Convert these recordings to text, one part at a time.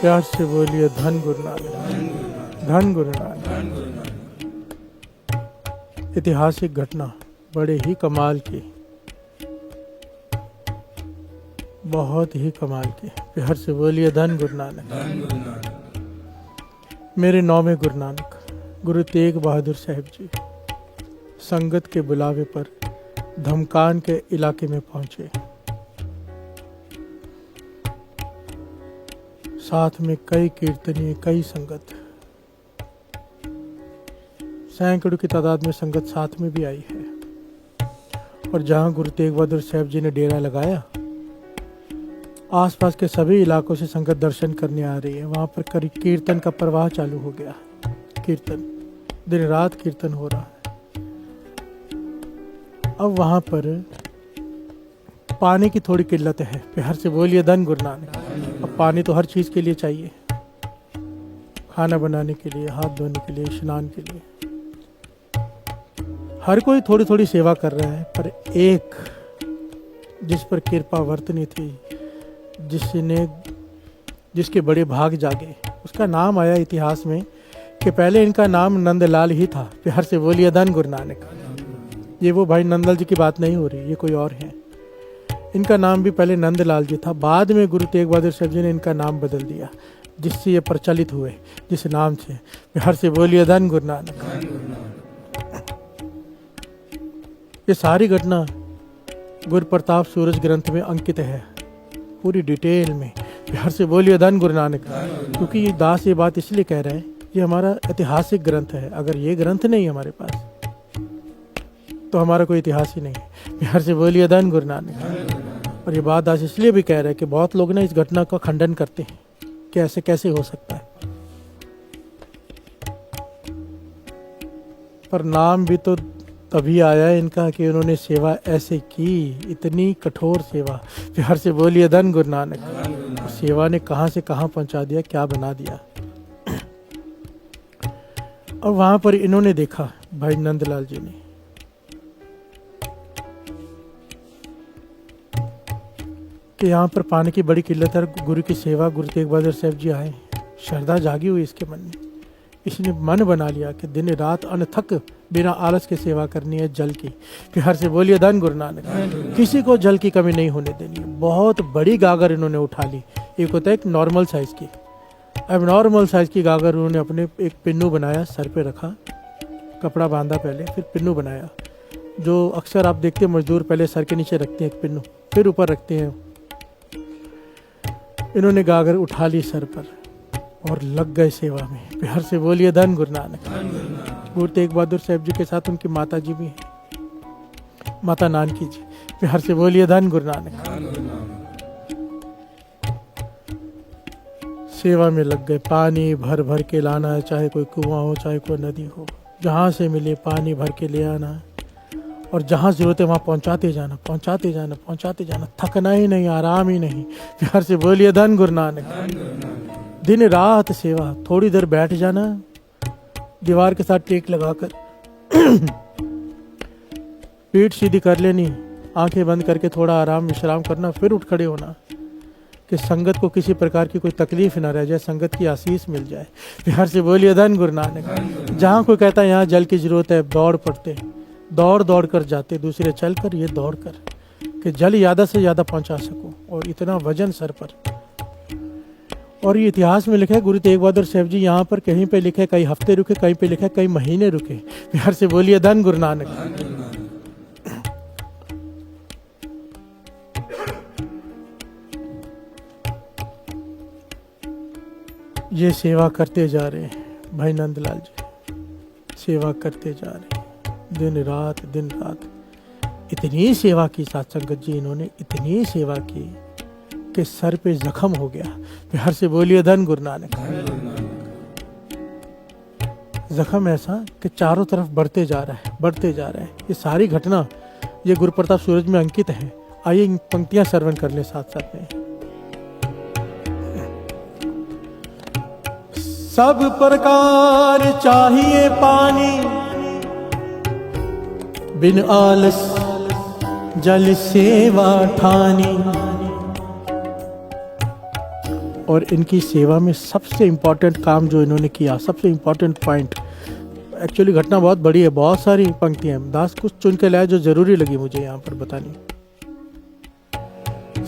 प्यार से बोलिए धन गुरु नानक, धन गुरु नानक। ऐतिहासिक घटना बड़े ही कमाल की, बहुत ही कमाल की। प्यार से बोलिए धन गुरु नानक। मेरे 9वें गुरु नानक गुरु तेग बहादुर साहिब जी संगत के बुलावे पर धमकान के इलाके में पहुंचे। साथ में कई कीर्तनीय, कई संगत, सैकड़ों की तादाद में संगत साथ में भी आई है। और जहां गुरु तेग बहादुर साहिब जी ने डेरा लगाया, आसपास के सभी इलाकों से संगत दर्शन करने आ रही है। वहां पर कीर्तन का प्रवाह चालू हो गया। कीर्तन दिन रात कीर्तन हो रहा है। अब वहां पर पानी की थोड़ी किल्लत है। प्यार से बोलिए धन गुरु नानक। अब पानी तो हर चीज के लिए चाहिए, खाना बनाने के लिए, हाथ धोने के लिए, स्नान के लिए। हर कोई थोड़ी थोड़ी सेवा कर रहा है, पर एक जिस पर कृपा वर्तनी थी, जिसके बड़े भाग जागे, उसका नाम आया इतिहास में कि पहले इनका नाम नंदलाल ही था। प्यार से बोलिए धन गुरु नानक। ये वो भाई नंदलाल जी की बात नहीं हो रही, ये कोई और है। इनका नाम भी पहले नंदलाल जी था। बाद में गुरु तेग बहादुर साहब जी ने इनका नाम बदल दिया, जिससे ये प्रचलित हुए, जिस नाम से। प्यार से बोलिए धन गुरु नानक। ये सारी घटना गुरु प्रताप सूरज ग्रंथ में अंकित है, पूरी डिटेल में। प्यार से बोलिए धन गुरु नानक। क्योंकि ये दास ये बात इसलिए कह रहे हैं, ये हमारा ऐतिहासिक ग्रंथ है। अगर ये ग्रंथ नहीं हमारे पास तो हमारा कोई इतिहास ही नहीं है। प्यार से बोलिए धन गुरु नानक। और ये बात दास इसलिए भी कह रहे हैं कि बहुत लोग ना इस घटना का खंडन करते हैं कि ऐसे कैसे हो सकता है, पर नाम भी तो तभी आया इनका कि उन्होंने सेवा ऐसे की, इतनी कठोर सेवा। प्यार से बोलिए धन गुरु नानक। सेवा ने कहां से कहां पहुंचा दिया, क्या बना दिया। और वहां पर इन्होंने देखा, भाई नंदलाल जी ने, कि यहाँ पर पानी की बड़ी किल्लत है। गुरु की सेवा, गुरु तेग बहादुर साहब जी आए, श्रद्धा जागी हुई इसके मन में। इसने मन बना लिया कि दिन रात अनथक बिना आलस के सेवा करनी है जल की। प्यार से बोलिए धन गुरु नानक। किसी को जल की कमी नहीं होने देनी। बहुत बड़ी गागर इन्होंने उठा ली। एक होता है एक नॉर्मल साइज की, अब नॉर्मल साइज की गागर उन्होंने अपने एक पिन्नू बनाया, सर पे रखा, कपड़ा बांधा पहले, फिर पिन्नू बनाया। जो अक्सर आप देखते हैं मजदूर पहले सर के नीचे रखते हैं एक पिन्नू, फिर ऊपर रखते हैं। इन्होंने गागर उठा ली सर पर और लग गए सेवा में। प्यार से बोलिए धन गुरु नानक। गुरु तेग बहादुर साहब जी के साथ उनकी माता जी भी हैं, माता नानकी जी। प्यार से बोलिए धन गुरु नानक। सेवा में लग गए। पानी भर भर के लाना है, चाहे कोई कुआं हो, चाहे कोई नदी हो, जहाँ से मिले पानी भर के ले आना है। और जहाँ जरूरत है वहाँ पहुँचाते जाना, पहुँचाते जाना, पहुँचाते जाना। थकना ही नहीं, आराम ही नहीं। प्यार से बोलिए धन गुरु नानक। दिन रात सेवा। थोड़ी देर बैठ जाना, दीवार के साथ टेक लगाकर पीठ सीधी कर लेनी, आंखें बंद करके थोड़ा आराम विश्राम करना, फिर उठ खड़े होना कि संगत को किसी प्रकार की कोई तकलीफ न रह जाए, संगत की आशीष मिल जाए। प्यार से बोलिए धन गुरु नानक। जहाँ कोई कहता है यहाँ जल की जरूरत है, दौड़ पड़ते, दौड़ दौड़ कर जाते, दूसरे चल कर, ये दौड़ कर कि जल ज़्यादा से ज़्यादा पहुँचा सको। और इतना वजन सर पर। और ये इतिहास में लिखा है, गुरु तेग बहादुर साहब जी यहाँ पर कहीं पे लिखे कई हफ्ते रुके, कहीं पे लिखा कई महीने रुके। प्यार से बोलिए धन गुरु नानक। ये सेवा करते जा रहे हैं भाई नंदलाल जी, सेवा करते जा रहे हैं दिन रात, दिन रात। इतनी सेवा की साथ संगत जी, इन्होंने इतनी सेवा की कि सर पे जख्म हो गया। प्यार से बोलिए धन गुरु नानक। जख्म ऐसा कि चारों तरफ बढ़ते जा रहा है, बढ़ते जा रहा है। ये सारी घटना ये गुरु प्रताप सूरज में अंकित है। आइए इन पंक्तियां श्रवण कर ले साथ साथ में। सब प्रकार चाहिए पानी, बिन आलस जल सेवा ठानी। और इनकी सेवा में सबसे इम्पोर्टेंट काम जो इन्होंने किया, सबसे इम्पोर्टेंट पॉइंट, एक्चुअली घटना बहुत बड़ी है, बहुत सारी पंक्तियां हैं, दास कुछ चुन के लाए जो जरूरी लगी मुझे यहाँ पर बतानी।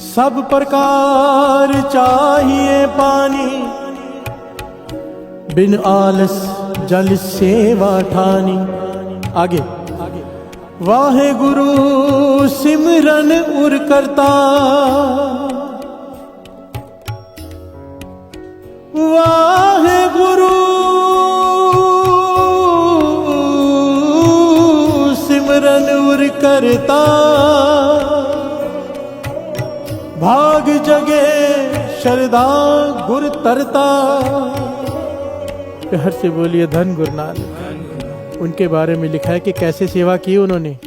सब प्रकार चाहिए पानी, बिन आलस जल सेवा ठानी। आगे वाहे गुरु सिमरन उर करता, वाहे गुरु सिमरन उर करता, भाग जगे शरदा गुर तरता। प्यार से बोलिए धन गुरु नानक। उनके बारे में लिखा है कि कैसे सेवा की उन्होंने।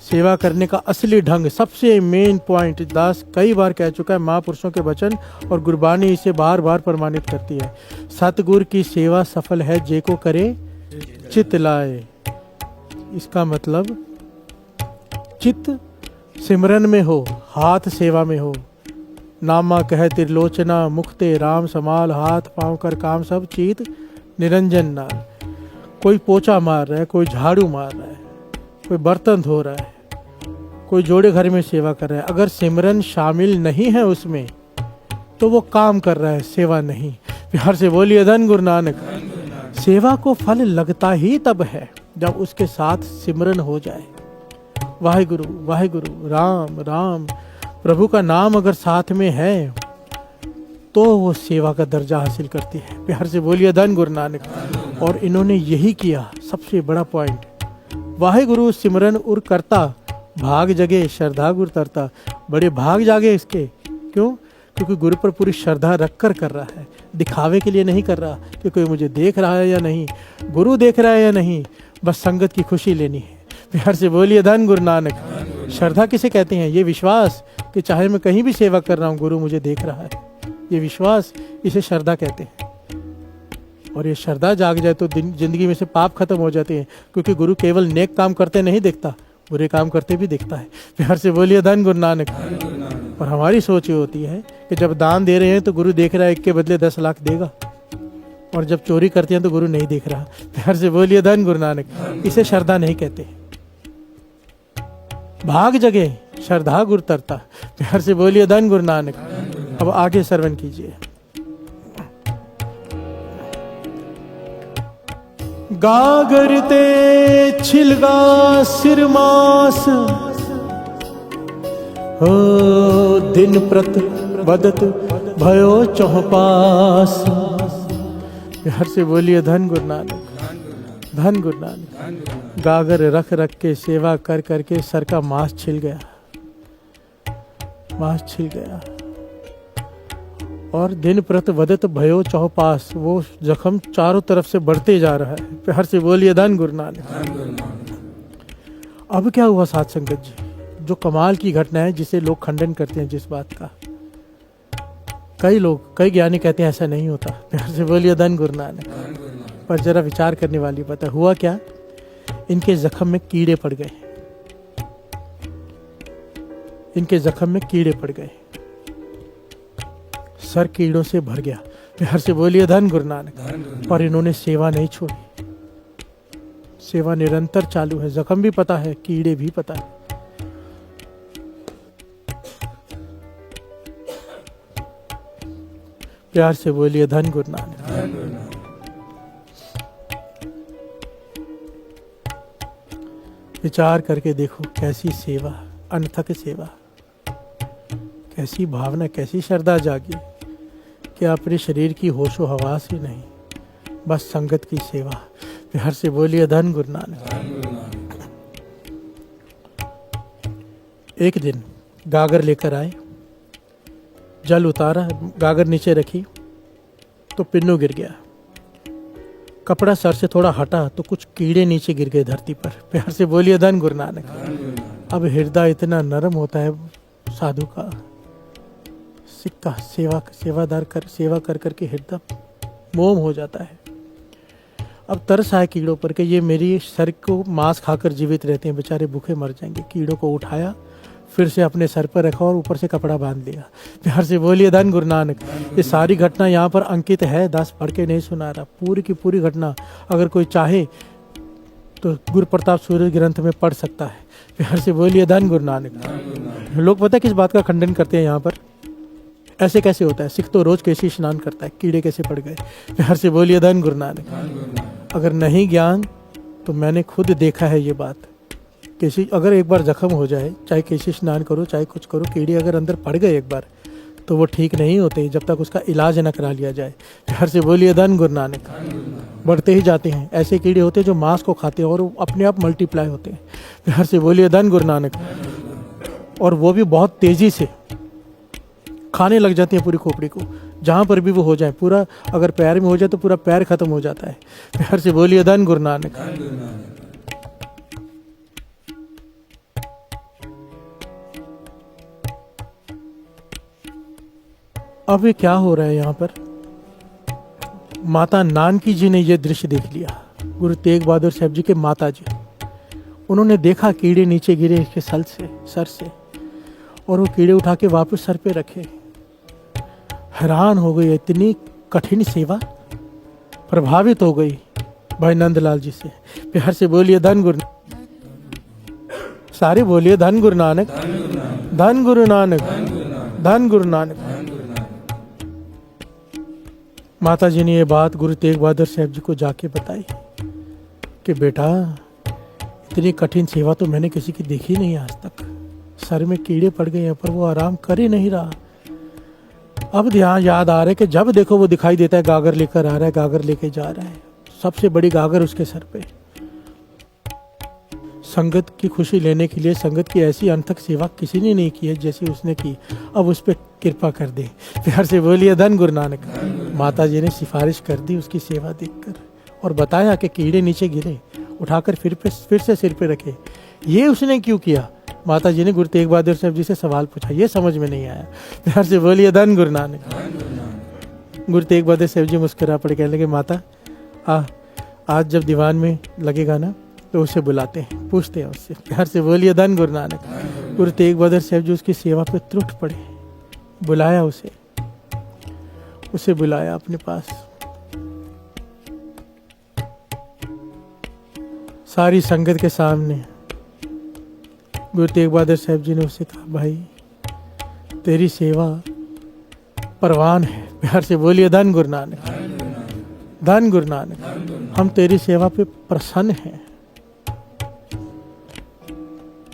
सेवा करने का असली ढंग, सबसे मेन पॉइंट, दास कई बार कह चुका है, महापुरुषों के वचन और गुरबानी इसे बार बार प्रमाणित करती है। सतगुर की सेवा सफल है जे को करे चित लाए। इसका मतलब चित सिमरन में हो, हाथ सेवा में हो। नामा कह त्रिलोचना, मुखते राम समाल, हाथ पांव कर काम सब चीत निरंजन नाल। कोई पोछा मार रहा है, कोई झाड़ू मार रहा है, कोई बर्तन धो रहा है, कोई जोड़े घर में सेवा कर रहा है, अगर सिमरन शामिल नहीं है उसमें तो वो काम कर रहा है, सेवा नहीं। प्यार से बोलिए धन गुरु नानक। सेवा को फल लगता ही तब है जब उसके साथ सिमरन हो जाए। वाहिगुरु वाहिगुरु, राम राम, प्रभु का नाम अगर साथ में है तो वो सेवा का दर्जा हासिल करती है। प्यार से बोलिए धन गुरु नानक। और इन्होंने यही किया, सबसे बड़ा पॉइंट। वाहिगुरु सिमरन उर करता, भाग जगे श्रद्धा गुर तरता। बड़े भाग जागे इसके, क्यों? क्योंकि गुरु पर पूरी श्रद्धा रख कर रहा है, दिखावे के लिए नहीं कर रहा कि कोई मुझे देख रहा है या नहीं, गुरु देख रहा है या नहीं, बस संगत की खुशी लेनी है। प्यार से बोलिए धन गुरु नानक। श्रद्धा किसे कहते हैं? ये विश्वास कि चाहे मैं कहीं भी सेवा कर रहा हूँ गुरु मुझे देख रहा है, ये विश्वास, इसे श्रद्धा कहते हैं। और ये श्रद्धा जाग जाए तो जिंदगी में से पाप खत्म हो जाते हैं, क्योंकि गुरु केवल नेक काम करते नहीं देखता, बुरे काम करते भी देखता है। प्यार से बोलिए धन गुरु नानक। और हमारी सोच ये होती है कि जब दान दे रहे हैं तो गुरु देख रहा है, 1 के बदले 10 लाख देगा, और जब चोरी करते हैं तो गुरु नहीं देख रहा। प्यार से बोलिए धन गुरु नानक। इसे श्रद्धा नहीं कहते। भाग जगे श्रद्धा गुर तरता। प्यार से बोलिए धन गुरु नानक। अब आगे श्रवण कीजिए। गागरते छिलगा सिरमास, हो दिन प्रत बदत भयो चौपास। प्यार से बोलिए धन गुरु नानक, धन गुरु नानक। गागर रख रख के सेवा कर करके सर का मांस छिल गया, मांस छिल गया। और दिन प्रत वदत भयो चौपास, वो जख्म चारों तरफ से बढ़ते जा रहा है। प्यार से बोलिए धन गुरु नानक। अब क्या हुआ साथ संगत जी? जो कमाल की घटना है जिसे लोग खंडन करते हैं जिस बात का, कई लोग, कई ज्ञानी कहते हैं ऐसा नहीं होता। प्यार से बोलिए धन गुरु नानक। पर जरा विचार करने वाली बात है। हुआ क्या? इनके जख्म में कीड़े पड़ गए, इनके जख्म में कीड़े पड़ गए, सर कीड़ों से भर गया। प्यार से बोलिए धन गुरु नानक। पर इन्होंने सेवा नहीं छोड़ी, सेवा निरंतर चालू है। जख्म भी पता है, कीड़े भी पता है। प्यार से बोलिए धन गुरु नानक। विचार करके देखो कैसी सेवा, अनथक सेवा, कैसी भावना, कैसी श्रद्धा जागी कि अपने शरीर की होशो हवास ही नहीं, बस संगत की सेवा। प्यार से बोलिए धन गुरु नानक। एक दिन गागर लेकर आए, जल उतारा, गागर नीचे रखी तो पिन्नू गिर गया। कपड़ा सर से थोड़ा हटा तो कुछ कीड़े नीचे गिर गए धरती पर। प्यार से बोलिए धन गुरु नानक। अब हृदय इतना नरम होता है साधु का, सिक्का सेवादार कर सेवा कर करके हृदय मोम हो जाता है। अब तरस आए कीड़ों पर कि ये मेरी सर को मांस खाकर जीवित रहते हैं, बेचारे भूखे मर जाएंगे। कीड़ों को उठाया, फिर से अपने सर पर रखा और ऊपर से कपड़ा बांध लिया। प्यार से बोलिए धन गुरु नानक। ये सारी घटना यहाँ पर अंकित है, दास पढ़ के नहीं सुना रहा, पूरी की पूरी घटना अगर कोई चाहे तो गुरु प्रताप सूर्य ग्रंथ में पढ़ सकता है। प्यार से बोलिए धन गुरु नानक। लोग पता है किस बात का खंडन करते हैं यहाँ पर, ऐसे कैसे होता है, सिख तो रोज कैसे स्नान करता है, कीड़े कैसे पड़ गए। प्यार से बोलिए धन गुरु नानक। अगर नहीं ज्ञान तो मैंने खुद देखा है ये बात, कैसी अगर एक बार जख्म हो जाए, चाहे कैसे स्नान करो चाहे कुछ करो, कीड़े अगर अंदर पड़ गए एक बार तो वो ठीक नहीं होते जब तक उसका इलाज न करा लिया जाए। प्यार से बोलिए धन गुरु नानक। बढ़ते ही जाते हैं, ऐसे कीड़े होते हैं जो मांस को खाते हैं और वो अपने आप मल्टीप्लाई होते हैं। प्यार से बोलिए धन गुरु नानक। और वो भी बहुत तेजी से खाने लग जाती है पूरी खोपड़ी को, जहाँ पर भी वो हो जाए, पूरा अगर पैर में हो जाए तो पूरा पैर खत्म हो जाता है। प्यार से बोलिए धन गुरु नानक। अब ये क्या हो रहा है यहाँ पर, माता नानकी जी ने ये दृश्य देख लिया, गुरु तेग बहादुर साहब जी के माता जी, उन्होंने देखा कीड़े नीचे गिरे इसके सर से और वो कीड़े उठा के वापस सर पे रखे। हैरान हो गई, इतनी कठिन सेवा, प्रभावित हो गई भाई नंदलाल जी से। प्यार से बोलिए धन गुरु, सारे बोलिए धन गुरु नानक, धन गुरु नानक, धन गुरु नानक। माता जी ने ये बात गुरु तेग बहादुर साहब जी को जाके बताई कि बेटा इतनी कठिन सेवा तो मैंने किसी की देखी नहीं आज तक, सर में कीड़े पड़ गए हैं पर वो आराम कर ही नहीं रहा। अब ध्यान याद आ रहा है कि जब देखो वो दिखाई देता है गागर लेकर आ रहा है, गागर लेके जा रहा है, सबसे बड़ी गागर उसके सर पे। संगत की खुशी लेने के लिए संगत की ऐसी अनथक सेवा किसी ने नहीं की है जैसी उसने की, अब उस पर कृपा कर दे। प्यार से बोलिए धन गुरु नानक। माता जी ने सिफारिश कर दी उसकी सेवा देखकर और बताया कि कीड़े नीचे गिरे, उठाकर फिर से सिर पे रखे। ये उसने क्यों किया? माता जी ने गुरु तेग बहादुर साहब जी से सवाल पूछा, ये समझ में नहीं आया। प्यार से बोलिए धन गुरु नानक। गुरु तेग बहादुर साहब जी मुस्कुरा पड़े, कहने लगे माता आज जब दीवान में लगेगा ना तो उसे बुलाते हैं, पूछते हैं उससे। प्यार से बोलिए धन गुरु नानक। गुरु तेग बहादुर साहब जी उसकी सेवा पे त्रुट पड़े, बुलाया उसे बुलाया अपने पास। सारी संगत के सामने गुरु तेग बहादुर साहब जी ने उसे कहा, भाई तेरी सेवा परवान है। प्यार से बोलिए धन गुरु नानक, धन गुरु नानक। हम तेरी सेवा पे प्रसन्न हैं,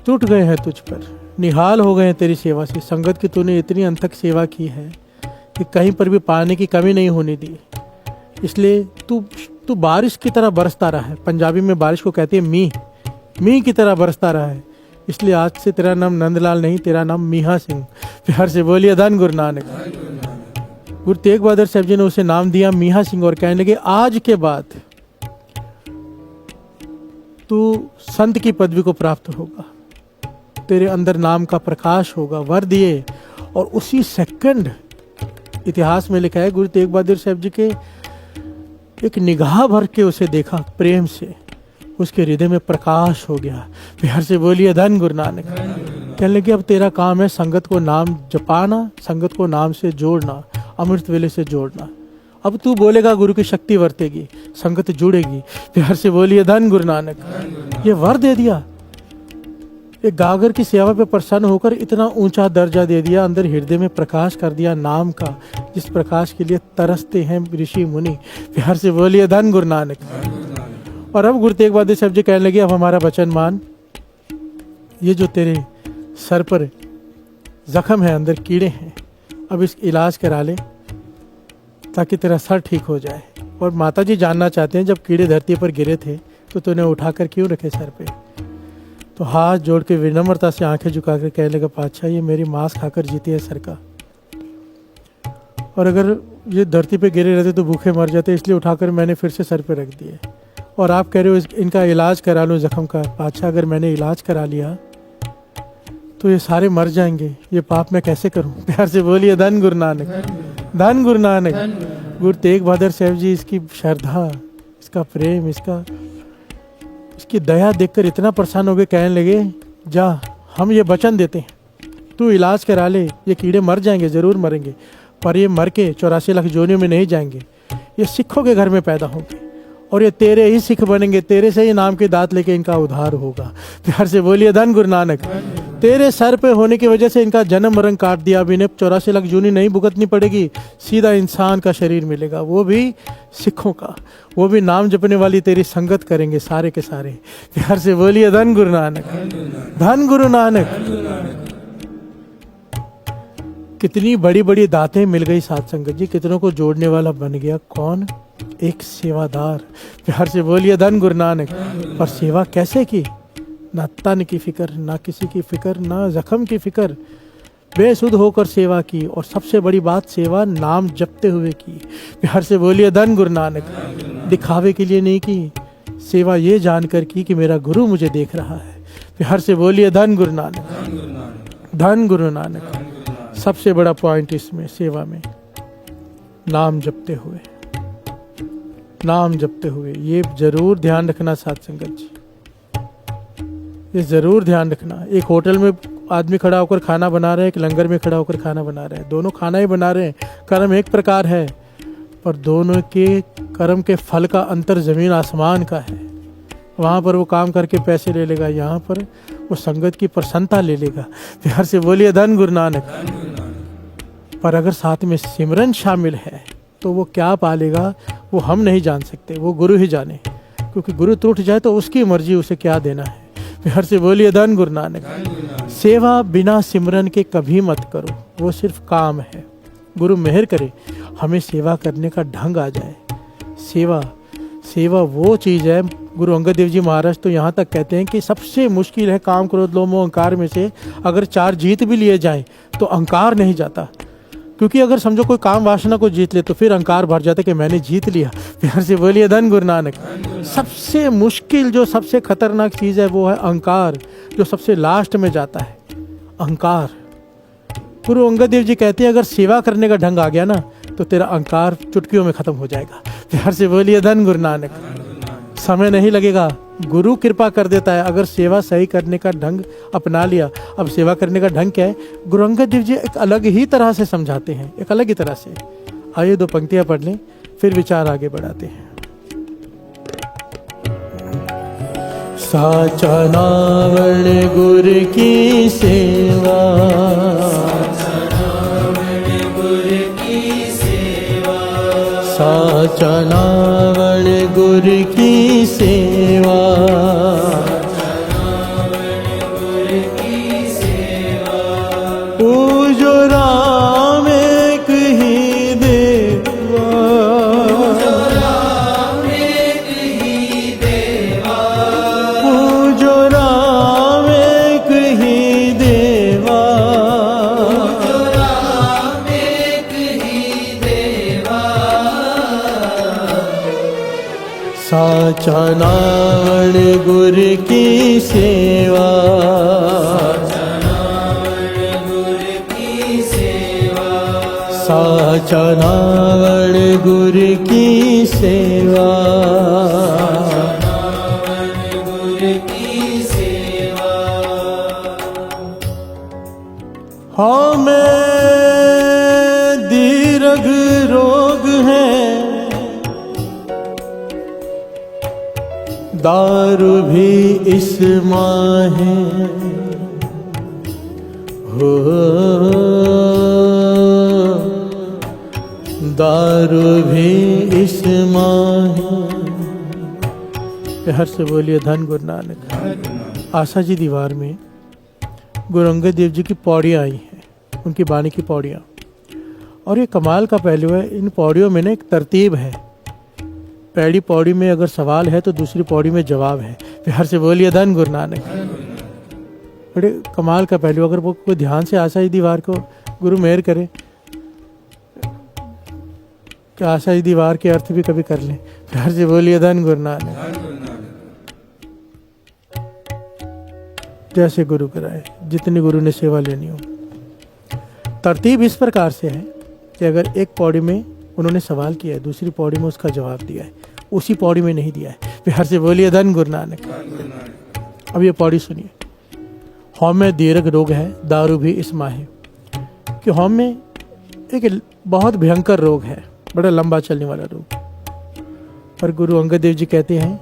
टूट गए हैं तुझ पर, निहाल हो गए हैं तेरी सेवा से। संगत की तूने इतनी अनथक सेवा की है कि कहीं पर भी पानी की कमी नहीं होने दी, इसलिए तू बारिश की तरह बरसता रहा है। पंजाबी में बारिश को कहते हैं मींह की तरह बरसता रहा है, इसलिए आज से तेरा नाम नंदलाल नहीं, तेरा नाम मीहा सिंह। प्यार से बोलिए धन गुरु नानक। गुरु तेग बहादुर साहब जी ने उसे नाम दिया मीहा सिंह और कहने लगे, आज के बाद तू संत की पदवी को प्राप्त होगा, तेरे अंदर नाम का प्रकाश होगा, वर दिए। और उसी सेकंड इतिहास में लिखा है गुरु तेग बहादुर साहब जी के एक निगाह भर के उसे देखा प्रेम से, उसके हृदय में प्रकाश हो गया। प्यार से बोलिए धन गुरु नानक। कहने लगे अब तेरा काम है संगत को नाम जपाना, संगत को नाम से जोड़ना, अमृत वेले से जोड़ना। अब तू बोलेगा गुरु की शक्ति वर्तेगी, संगत जुड़ेगी। प्यार से बोलिए धन गुरु नानक। ये वर दे दिया, एक गागर की सेवा पे प्रसन्न होकर इतना ऊंचा दर्जा दे दिया, अंदर हृदय में प्रकाश कर दिया नाम का, जिस प्रकाश के लिए तरसते हैं ऋषि मुनि। प्यार से बोलिए धन गुरु नानक। और अब गुरु तेग बहादुर साहब जी कहने लगे, अब हमारा वचन मान, ये जो तेरे सर पर जख्म है, अंदर कीड़े हैं, अब इसका इलाज करा ले ताकि तेरा सर ठीक हो जाए। और माता जी जानना चाहते हैं, जब कीड़े धरती पर गिरे थे तो तूने उठाकर क्यों रखे सर पे? तो हाथ जोड़ के विनम्रता से आंखें झुका कर कहने लगा, पातशाह ये मेरी मांस खाकर जीती है सर का, और अगर ये धरती पे गिरे रहते तो भूखे मर जाते, इसलिए उठाकर मैंने फिर से सर पे रख दिए। और आप कह रहे हो इनका इलाज करा लो जख्म का। पातशाह अगर मैंने इलाज करा लिया तो ये सारे मर जाएंगे, ये पाप मैं कैसे करूं? प्यार से बोलिए धन गुरु नानक, धन गुरु नानक। गुरु तेग बहादुर साहब जी इसकी श्रद्धा, इसका प्रेम, इसकी दया देखकर इतना प्रसन्न हो गए, कहने लगे, जा हम ये वचन देते हैं तू इलाज करा ले, ये कीड़े मर जाएंगे, ज़रूर मरेंगे, पर ये मर के 84 लाख जोनियों में नहीं जाएंगे, ये सिखों के घर में पैदा होंगे और ये तेरे ही सिख बनेंगे, तेरे से ही नाम के दांत लेके इनका उद्धार होगा। प्यार से बोलिए धन गुरु नानक। तेरे सर पे होने की वजह से इनका जन्म मरण काट दिया, अब इन्हें 84 लाख जूनी नहीं भुगतनी पड़ेगी, सीधा इंसान का शरीर मिलेगा, वो भी सिखों का, वो भी नाम जपने वाली तेरी संगत करेंगे सारे के सारे। प्यार से बोलिए धन गुरु नानक, धन गुरु नानक। कितनी बड़ी बड़ी दातें मिल गई साथ संगत जी, कितनों को जोड़ने वाला बन गया कौन? एक सेवादार। प्यार से बोलिए धन गुरु नानक। पर सेवा कैसे की? ना तन की फिक्र, ना किसी की फिक्र, ना जख्म की फिक्र, बेसुध होकर सेवा की, और सबसे बड़ी बात सेवा नाम जपते हुए की। प्यार से बोलिए धन गुरु नानक। दिखावे के लिए नहीं की, सेवा ये जानकर की कि मेरा गुरु मुझे देख रहा है। प्यार से बोलिए धन गुरु नानक, धन गुरु नानक। सबसे बड़ा पॉइंट इसमें सेवा में नाम जपते हुए, नाम जपते हुए, ये जरूर ध्यान रखना साथ संगत जी, ये जरूर ध्यान रखना। एक होटल में आदमी खड़ा होकर खाना बना रहे हैं, एक लंगर में खड़ा होकर खाना बना रहे हैं, दोनों खाना ही बना रहे हैं, कर्म एक प्रकार है, पर दोनों के कर्म के फल का अंतर जमीन आसमान का है। वहाँ पर वो काम करके पैसे ले लेगा, यहाँ पर वो संगत की प्रसन्नता ले लेगा। प्यार से बोलिए धन गुरु नानक। पर अगर साथ में सिमरन शामिल है तो वो क्या पालेगा वो हम नहीं जान सकते, वो गुरु ही जाने, क्योंकि गुरु टूट जाए तो उसकी मर्जी, उसे क्या देना है। प्यार से बोलिए धन गुरु नानक। सेवा बिना सिमरन के कभी मत करो, वो सिर्फ काम है। गुरु मेहर करे हमें सेवा करने का ढंग आ जाए। सेवा वो चीज़ है, गुरु अंगद देव जी महाराज तो यहाँ तक कहते हैं कि सबसे मुश्किल है काम क्रोध लोभ मोह अहंकार में से अगर 4 जीत भी लिए जाएं तो अहंकार नहीं जाता, क्योंकि अगर समझो कोई काम वासना को जीत ले तो फिर अहंकार भर जाता कि मैंने जीत लिया। प्यार से बोलिए धन गुरु नानक। सबसे मुश्किल जो सबसे खतरनाक चीज़ है वो है अहंकार, जो सबसे लास्ट में जाता है अहंकार। गुरु अंगद देव जी कहते हैं अगर सेवा करने का ढंग आ गया ना तो तेरा अहंकार चुटकियों में खत्म हो जाएगा। प्यार से बोलिए धन गुरु नानक। समय नहीं लगेगा, गुरु कृपा कर देता है। अगर सेवा सही करने का ढंग अपना लिया, अब सेवा करने का ढंग क्या है, गुरु अंगद देव जी एक अलग ही तरह से समझाते हैं, एक अलग ही तरह से। आइए 2 पंक्तियां पढ़ लें, फिर विचार आगे बढ़ाते हैं। साचा नावण गुरु की सेवा, साचा नावण गुरु की सेवा, पूजो राम एक ही देवा, पूजो राम एक ही देवा, साचा नावण गुरु की सेवा, साचा नावण गुरु की सेवा, हमें दीर्घ रोग है, दारू भी इस माहे हो, दारू भी इस माहे। प्यार से बोलिए धन गुरु नानक। आशा जी दीवार में गुरु अंगद देव जी की पौड़ियाँ आई हैं, उनकी बाणी की पौड़ियाँ, और ये कमाल का पहलू है, इन पौड़ियों में ना एक तरतीब है। पहली पौड़ी में अगर सवाल है तो दूसरी पौड़ी में जवाब है। प्यार से बोलिए धन गुरु नानक। बड़े कमाल का पहलू, अगर वो कोई ध्यान से आशा ही दीवार को गुरु मेहर करे कि आशा ही दीवार के अर्थ भी कभी कर लें। प्यार से बोलिए धन गुरु नानक। जैसे गुरु कराए, जितनी गुरु ने सेवा लेनी हो। तरतीब इस प्रकार से है कि अगर एक पौड़ी में उन्होंने सवाल किया है, दूसरी पौड़ी में उसका जवाब दिया है, उसी पौड़ी में नहीं दिया है। प्यार से बोलिए धन गुरु नानक। अब ये पौड़ी सुनिए। हौम्य दीर्घ रोग है, दारू भी इसमा है। कि हौम्य एक बहुत भयंकर रोग है, बड़ा लंबा चलने वाला रोग। पर गुरु अंगद देव जी कहते हैं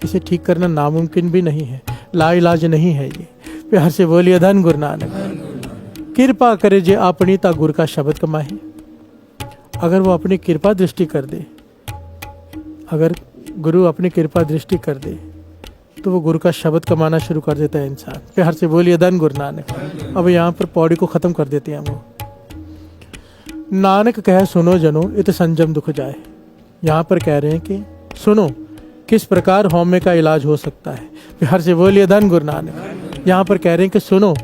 इसे ठीक करना नामुमकिन भी नहीं है, लाइलाज नहीं है ये। प्यार से बोलिए धन गुरु नानक। कृपा करे जे अपनी ता गुरु का शब्द कमाए। अगर वो अपनी कृपा दृष्टि कर दे, अगर गुरु अपनी कृपा दृष्टि कर दे तो वो गुरु का शब्द कमाना शुरू कर देता है इंसान। प्यार से बोलिए धन गुरु नानक। अब यहाँ पर पौड़ी को ख़त्म कर देते हैं वो। नानक कहे सुनो जनो इत संजम दुख जाए। यहाँ पर कह रहे हैं कि सुनो किस प्रकार हौम्य का इलाज हो सकता है। प्यार से बोलिए धन गुरु नानक। यहाँ पर कह रहे हैं कि सुनो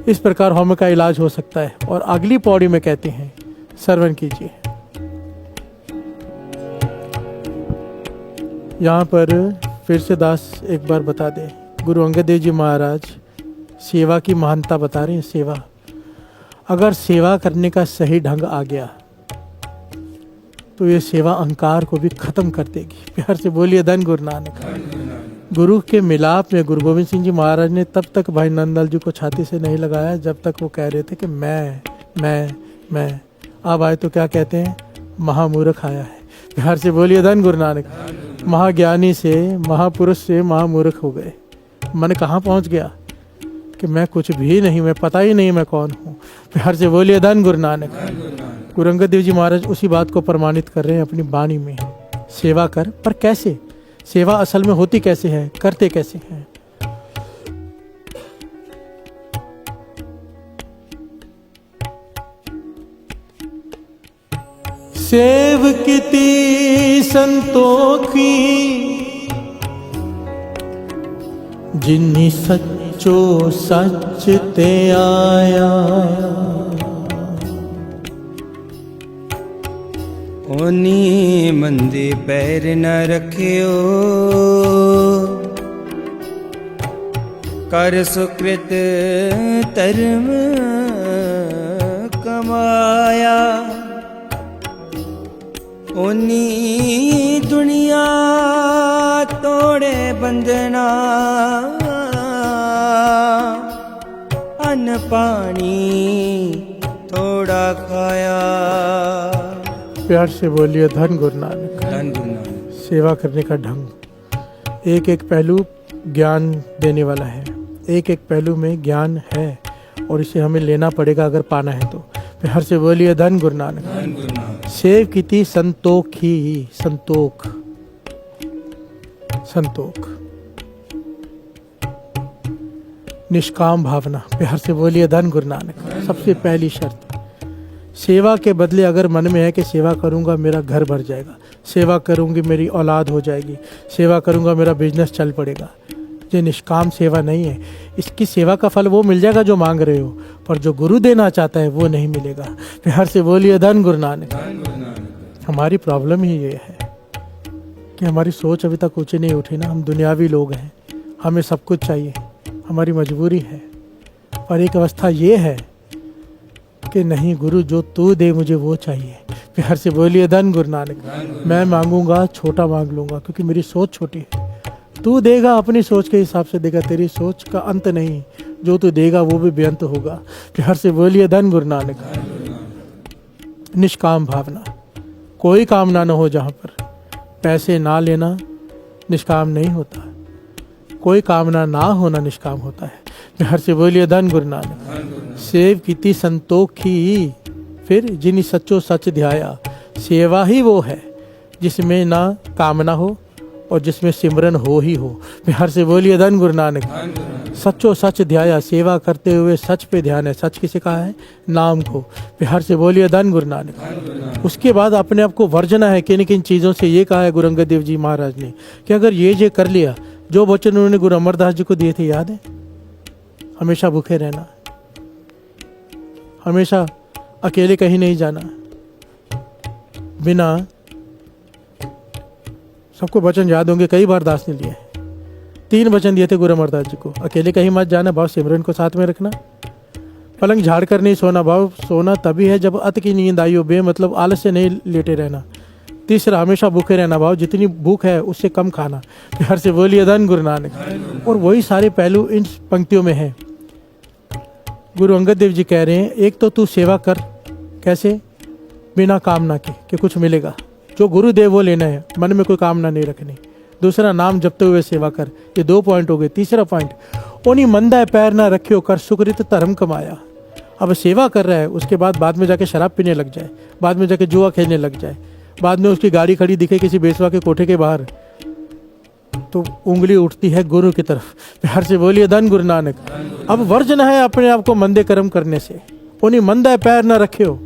इस प्रकार हौम्य का इलाज हो सकता है। और अगली पौड़ी में कहते हैं श्रवण कीजिए। यहाँ पर फिर से दास एक बार बता दे, गुरु अंगद देव जी महाराज सेवा की महानता बता रहे हैं। सेवा, अगर सेवा करने का सही ढंग आ गया तो ये सेवा अहंकार को भी खत्म कर देगी। प्यार से बोलिए धन गुरु नानक। गुरु के मिलाप में गुरु गोविंद सिंह जी महाराज ने तब तक भाई नंदलाल जी को छाती से नहीं लगाया जब तक वो कह रहे थे कि मैं। अब आए तो क्या कहते हैं, महामूर्ख आया है। प्यार से बोलिए धन गुरु नानक। महाज्ञानी से, महापुरुष से महामूर्ख हो गए। मन कहाँ पहुँच गया कि मैं कुछ भी नहीं, मैं पता ही नहीं मैं कौन हूँ। प्यार से बोलिए धन गुरु नानक। गुरु अंगद देव जी महाराज उसी बात को प्रमाणित कर रहे हैं अपनी वाणी में। सेवा कर, पर कैसे? सेवा असल में होती कैसे है, करते कैसे हैं? सेव किती संतोखी जिन्नी सच्चो सच ते आया। ओनी मंदे पैर न रखियो कर सुकृत धर्म कमाया। ओनी दुनिया तोड़े बंधना अन्न पानी थोड़ा खाया। प्यार से बोलिए धन गुरु नानक। धन गुरु नानक। सेवा करने का ढंग, एक एक पहलू ज्ञान देने वाला है। एक एक पहलू में ज्ञान है और इसे हमें लेना पड़ेगा अगर पाना है तो। प्यार से बोलिए धन गुरु नानक। सेव किती संतोखी, संतोख, संतोख, निष्काम भावना। प्यार से बोलिए धन गुरु नानक। सबसे पहली शर्त, सेवा के बदले अगर मन में है कि सेवा करूंगा मेरा घर भर जाएगा, सेवा करूंगी मेरी औलाद हो जाएगी, सेवा करूंगा मेरा बिजनेस चल पड़ेगा, ये निष्काम सेवा नहीं है। इसकी सेवा का फल वो मिल जाएगा जो मांग रहे हो, पर जो गुरु देना चाहता है वो नहीं मिलेगा। प्यार से बोलिए धन गुरु नानक। हमारी प्रॉब्लम ही ये है कि हमारी सोच अभी तक ऊंची नहीं उठी ना। हम दुनियावी लोग हैं, हमें सब कुछ चाहिए, हमारी मजबूरी है। पर एक अवस्था ये है कि नहीं, गुरु जो तू दे मुझे वो चाहिए। प्यार से बोलिए धन गुरु नानक। मैं मांगूंगा छोटा मांग लूंगा क्योंकि मेरी सोच छोटी है। तू देगा अपनी सोच के हिसाब से देगा, तेरी सोच का अंत नहीं, जो तू देगा वो भी बेअंत होगा। प्यार से बोलिए धन गुरु नानक। निष्काम भावना, कोई कामना न हो जहाँ पर पैसे ना लेना निष्काम नहीं होता, कोई कामना ना होना निष्काम होता है। प्यार से बोलिए धन गुरु नानक। सेव कीती संतोखी, फिर जिन्हीं सच्चो सच ध्याया। सेवा ही वो है जिसमें ना कामना हो और जिसमें सिमरन हो ही हो। प्यार से बोलिए धन गुरु नानक। सच्चो सच ध्याया, सेवा करते हुए सच पे ध्यान है। सच किसे कहा है? नाम को। प्यार से बोलिए धन गुरु नानक। उसके बाद अपने आप को वर्जना है किन किन चीज़ों से। ये कहा है गुरु अंगद देव जी महाराज ने कि अगर ये कर लिया, जो वचन उन्होंने गुरु अमरदास जी को दिए थे याद है, हमेशा भूखे रहना, हमेशा अकेले कहीं नहीं जाना, बिना, सबको वचन याद होंगे, कई बार दास ने लिए। 3 वचन दिए थे गुरु अमरदास जी को। अकेले कहीं मत जाना भाव, सिमरन को साथ में रखना, पलंग झाड़ कर नहीं सोना भाव, सोना तभी है जब अत की नींद आई हो, मतलब आलस से नहीं लेटे रहना। तीसरा, हमेशा भूखे रहना भाव, जितनी भूख है उससे कम खाना। प्यार से बोलिए धन गुरु नानक। और वही सारे पहलू इन पंक्तियों में हैं। गुरु अंगद देव जी कह रहे हैं, एक तो तू सेवा कर, कैसे? बिना कामना के कि कुछ मिलेगा, जो गुरु देव वो लेना है, मन में कोई कामना नहीं रखनी। दूसरा, नाम जपते हुए सेवा कर। ये 2 पॉइंट हो गए। तीसरा पॉइंट, उन्हीं मंदा पैर ना रखियो कर सुकृत धर्म कमाया। अब सेवा कर रहा है, उसके बाद में जाके शराब पीने लग जाए, बाद में जाके जुआ खेलने लग जाए, बाद में उसकी गाड़ी खड़ी दिखे किसी बेसवा के कोठे के बाहर, तो उंगली उठती है गुरु की तरफ। प्यार से बोलिए धन गुरु नानक। अब वर्जन है अपने आप को मंदे कर्म करने से। उन्हीं मंदा पैर ना रखियो।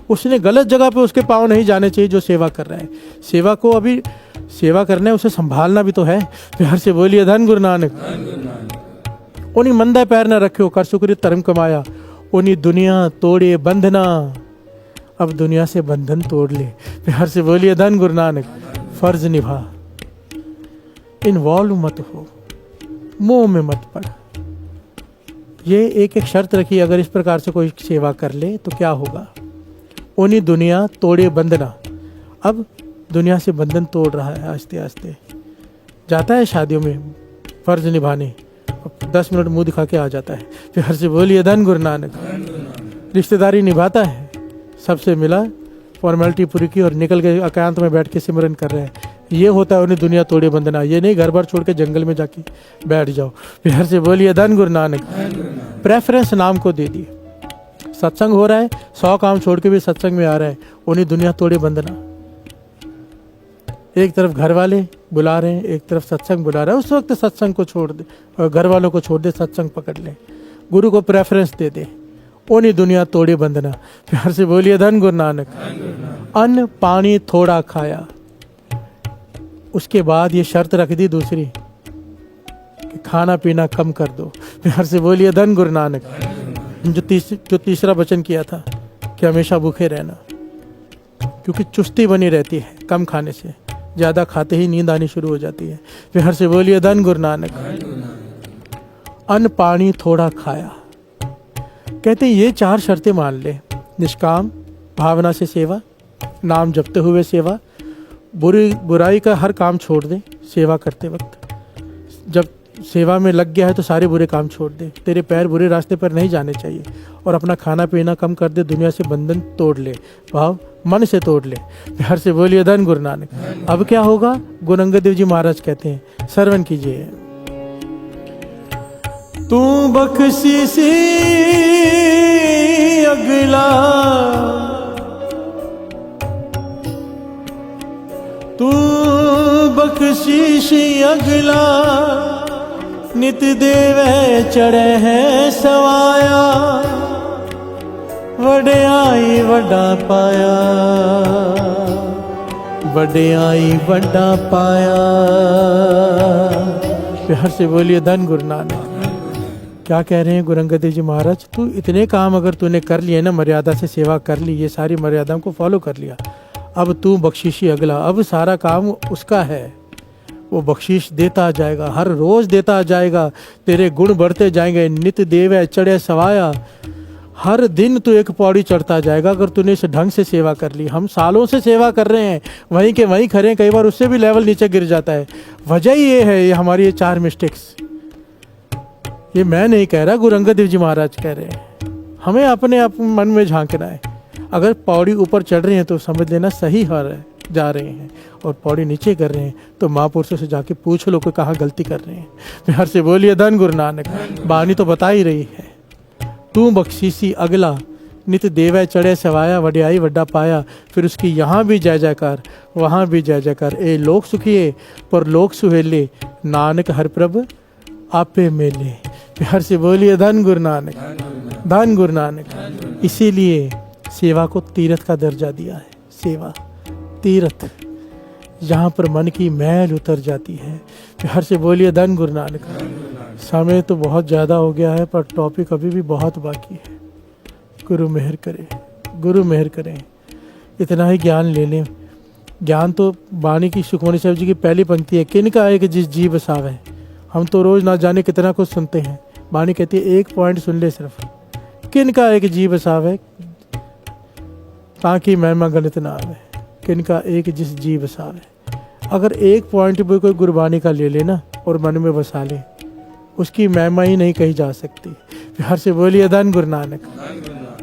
उसने गलत जगह पे उसके पाँव नहीं जाने चाहिए जो सेवा कर रहा है। सेवा को अभी सेवा करना है, उसे संभालना भी तो है। प्यार से बोलिए धन गुरु नानक। उन्हीं मंदा पैर ना रखियो कर सुकृत धर्म कमाया। उन्हीं दुनिया तोड़े बंधना। अब दुनिया से बंधन तोड़ ले। प्यार से बोलिए धन गुरु नानक। फर्ज निभा, इन्वॉल्व मत हो, मोह में मत पड़। ये एक एक शर्त रखी, अगर इस प्रकार से कोई सेवा कर ले तो क्या होगा? उन्हीं दुनिया तोड़े बंधना। अब दुनिया से बंधन तोड़ रहा है आस्ते आस्ते। जाता है शादियों में फर्ज निभाने, 10 मिनट मुंह दिखा के आ जाता है। प्यार से बोलिए धन गुरु नानक। रिश्तेदारी निभाता है, सबसे मिला, फॉर्मेलिटी पूरी की और निकल के एकांत में बैठ के सिमरन कर रहे हैं। ये होता है उन्हें दुनिया तोड़े बंधना। ये नहीं घर बार छोड़ के जंगल में जाके बैठ जाओ। प्यार से बोलिए धन गुरु नानक। प्रेफरेंस नाम को दे दी। सत्संग हो रहा है, 100 काम छोड़ के भी सत्संग में आ रहा है, उन्हें दुनिया तोड़े बंधना। एक तरफ घर वाले बुला रहे हैं, एक तरफ सत्संग बुला रहा है, उस वक्त सत्संग को छोड़ दे और घर वालों को छोड़ दे, सत्संग पकड़ ले, गुरु को प्रेफरेंस दे दे। उन्हीं दुनिया तोड़े बंधना। प्यार से बोलिए धन गुरु नानक। अन्न पानी थोड़ा खाया। उसके बाद ये शर्त रख दी दूसरी कि खाना पीना कम कर दो। प्यार से बोलिए धन गुरु नानक। जो तीसरा वचन किया था कि हमेशा भूखे रहना, क्योंकि चुस्ती बनी रहती है कम खाने से, ज़्यादा खाते ही नींद आनी शुरू हो जाती है। प्यार से बोलिए धन गुरु नानक। अन्न पानी थोड़ा खाया। कहते हैं ये 4 शर्तें मान ले। निष्काम भावना से सेवा, नाम जपते हुए सेवा, बुराई का हर काम छोड़ दे सेवा करते वक्त। जब सेवा में लग गया है तो सारे बुरे काम छोड़ दे। तेरे पैर बुरे रास्ते पर नहीं जाने चाहिए। और अपना खाना पीना कम कर दे। दुनिया से बंधन तोड़ ले, भाव मन से तोड़ ले। प्यार से बोलिए धन गुरु नानक। अब क्या होगा? गुरु अंगद देव जी महाराज कहते हैं, श्रवण कीजिए। तू बख्शीसी अगला, तू बख्शीशी अगला, नित देवे चढ़े है सवाया, वड्याई वड्डा पाया, वड्याई वड्डा पाया। प्यार से बोलिए धन गुरु नानक। क्या कह रहे हैं गुरु अंगद देव जी महाराज? तू इतने काम अगर तूने कर लिए ना, मर्यादा से सेवा कर ली, ये सारी मर्यादाओं को फॉलो कर लिया, अब तू बख्शीशी अगला। अब सारा काम उसका है, वो बख्शीश देता जाएगा, हर रोज देता जाएगा। तेरे गुण बढ़ते जाएंगे। नित देव चढ़े सवाया, हर दिन तू एक पौड़ी चढ़ता जाएगा अगर तूने इस ढंग से सेवा कर ली। हम सालों से सेवा कर रहे हैं, वहीं के वहीं खड़े हैं, कई बार उससे भी लेवल नीचे गिर जाता है। वजह ये है, ये हमारी ये 4 मिस्टेक्स। ये मैं नहीं कह रहा, गुरु अंगद देव जी महाराज कह रहे हैं। हमें अपने आप मन में झांकना है। अगर पौड़ी ऊपर चढ़ रहे हैं तो समझ लेना सही जा रहे हैं, और पौड़ी नीचे कर रहे हैं तो महापुरुषों से जाके पूछ लो कि कहाँ गलती कर रहे हैं। प्यार से बोलिए धन गुरु नानक। बानी तो बता ही रही है। तू बख्शीसी अगला, नित देवै चढ़े सवाया, वड्याई वड्डा पाया। फिर उसकी यहाँ भी जय जयकार, वहाँ भी जय जयकार। ए लोक सुखिए पर लोक सुहेले, नानक हर प्रभ आपे मेले। प्यार से बोलिए धन गुरु नानक, धन गुरु नानक। इसीलिए सेवा को तीर्थ का दर्जा दिया है। सेवा तीर्थ, जहाँ पर मन की मैल उतर जाती है। प्यार से बोलिए धन गुरु नानक। समय तो बहुत ज़्यादा हो गया है, पर टॉपिक अभी भी बहुत बाकी है। गुरु मेहर करे, गुरु मेहर करें। इतना ही ज्ञान ले लें। ज्ञान तो वाणी की सुखमणि साहब जी की पहली पंक्ति है, किनका है कि जिस जी बसावे। हम तो रोज़ ना जाने कितना कुछ सुनते हैं। वाणी कहती है 1 पॉइंट सुन ले सिर्फ, किनका है कि जी बसावे, ताकि महिमा गणित ना आवे। किनका एक जिस जी बसावे। अगर 1 पॉइंट भी कोई गुरबानी का ले लेना और मन में बसा ले, उसकी महिमा ही नहीं कही जा सकती। प्यार से बोलिए धन गुरु नानक,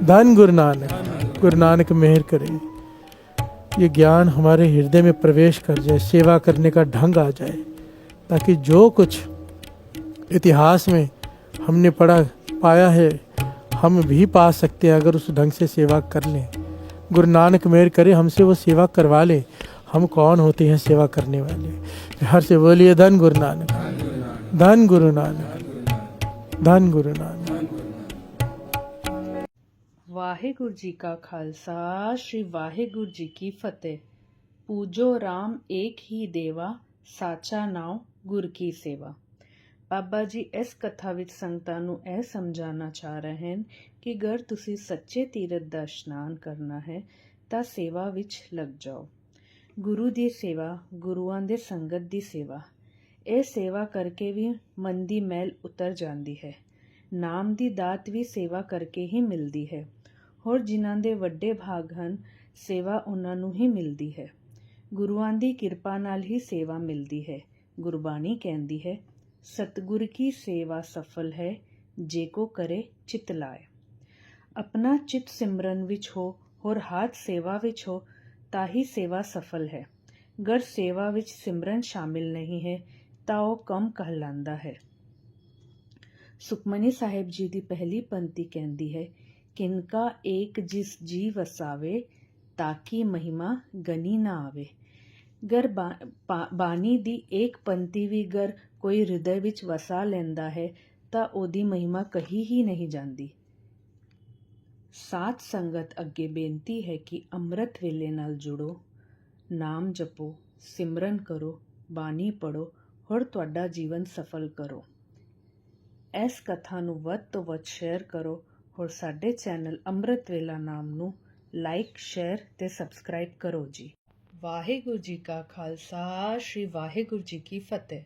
धन गुरु नानक। गुरु नानक मेहर करे, ये ज्ञान हमारे हृदय में प्रवेश कर जाए, सेवा करने का ढंग आ जाए, ताकि जो कुछ इतिहास में हमने पढ़ा पाया है हम भी पा सकते हैं अगर उस ढंग से सेवा कर लें। गुरु नानक मेहर करे, हमसे वो सेवा करवा ले। हम कौन होते हैं सेवा करने वाले? प्यार से बोलिए धन गुरु नानक, धन गुरु नानक, धन गुरु नानक। ਵਾਹਿਗੁਰੂ ਜੀ ਕਾ ਖਾਲਸਾ ਸ੍ਰੀ ਵਾਹਿਗੁਰੂ ਜੀ ਕੀ ਫਤਿਹ। ਪੂਜੋ ਰਾਮ ਏਕ ਹੀ ਦੇਵਾ, ਸਾਚਾ ਨਾਉ ਗੁਰ ਕੀ ਸੇਵਾ। ਬਾਬਾ ਜੀ ਇਸ ਕਥਾ ਵਿੱਚ ਸੰਗਤਾਂ ਨੂੰ ਇਹ ਸਮਝਾਉਣਾ ਚਾਹ ਰਹੇ ਹਨ ਕਿ ਅਗਰ ਤੁਸੀਂ ਸੱਚੇ ਤੀਰਥ ਦਾ ਇਸ਼ਨਾਨ ਕਰਨਾ ਹੈ ਤਾਂ ਸੇਵਾ ਵਿੱਚ ਲੱਗ ਜਾਓ। ਗੁਰੂ ਦੀ ਸੇਵਾ, ਗੁਰੂਆਂ ਦੇ ਸੰਗਤ ਦੀ ਸੇਵਾ, ਇਹ ਸੇਵਾ ਕਰਕੇ ਵੀ ਮਨ ਦੀ ਮੈਲ ਉਤਰ ਜਾਂਦੀ ਹੈ। ਨਾਮ ਦੀ ਦਾਤ ਵੀ ਸੇਵਾ ਕਰਕੇ ਹੀ ਮਿਲਦੀ ਹੈ। ਹੋਰ ਜਿਨ੍ਹਾਂ ਦੇ ਵੱਡੇ ਭਾਗ ਹਨ, ਸੇਵਾ ਉਹਨਾਂ ਨੂੰ ਹੀ ਮਿਲਦੀ ਹੈ। ਗੁਰੂਆਂ ਦੀ ਕਿਰਪਾ ਨਾਲ ਹੀ ਸੇਵਾ ਮਿਲਦੀ ਹੈ। ਗੁਰਬਾਣੀ ਕਹਿੰਦੀ ਹੈ, ਸਤਿਗੁਰ ਕੀ ਸੇਵਾ ਸਫਲ ਹੈ, ਜੇ ਕੋ ਕਰੇ ਚਿਤ ਲਾਏ। ਆਪਣਾ ਚਿਤ ਸਿਮਰਨ ਵਿੱਚ ਹੋ ਹੋਰ ਹੱਥ ਸੇਵਾ ਵਿੱਚ ਹੋ ਤਾਂ ਹੀ ਸੇਵਾ ਸਫਲ ਹੈ। ਅਗਰ ਸੇਵਾ ਵਿੱਚ ਸਿਮਰਨ ਸ਼ਾਮਿਲ ਨਹੀਂ ਹੈ ਤਾਂ ਉਹ ਕੰਮ ਕਹਿਲਾਂਦਾ ਹੈ। ਸੁਖਮਨੀ ਸਾਹਿਬ ਜੀ ਦੀ ਪਹਿਲੀ ਪੰਕਤੀ ਕਹਿੰਦੀ ਹੈ, ਕਿਨਕਾ ਏਕ ਜਿਸ ਜੀ ਵਸਾਵੇ, ਤਾਕੀ ਮਹਿਮਾ ਗਨੀ ਨਾ ਆਵੇ। ਗਰ ਬਾਣੀ ਦੀ ਏਕ ਪੰਕਤੀ ਵੀ ਗਰ ਕੋਈ ਹਿਰਦੇ ਵਿੱਚ ਵਸਾ ਲੈਂਦਾ ਹੈ ਤਾਂ ਉਹਦੀ ਮਹਿਮਾ ਕਹੀ ਹੀ ਨਹੀਂ ਜਾਂਦੀ। ਸਾਧ ਸੰਗਤ ਅੱਗੇ ਬੇਨਤੀ ਹੈ ਕਿ ਅੰਮ੍ਰਿਤ ਵੇਲੇ ਨਾਲ ਜੁੜੋ, ਨਾਮ ਜਪੋ, ਸਿਮਰਨ ਕਰੋ, ਬਾਣੀ ਪੜੋ, ਹੋਰ ਤੁਹਾਡਾ ਜੀਵਨ ਸਫਲ ਕਰੋ। ਇਸ ਕਥਾ ਨੂੰ ਵੱਧ ਤੋਂ ਵੱਧ ਸ਼ੇਅਰ ਕਰੋ, ਹੋਰ ਸਾਡੇ ਚੈਨਲ ਅੰਮ੍ਰਿਤ ਵੇਲਾ ਨਾਮ ਨੂੰ ਲਾਈਕ, ਸ਼ੇਅਰ ਤੇ ਸਬਸਕ੍ਰਾਈਬ ਕਰੋ ਜੀ। ਵਾਹਿਗੁਰੂ ਜੀ ਕਾ ਖਾਲਸਾ ਸ੍ਰੀ ਵਾਹਿਗੁਰੂ ਜੀ ਕੀ ਫਤਿਹ।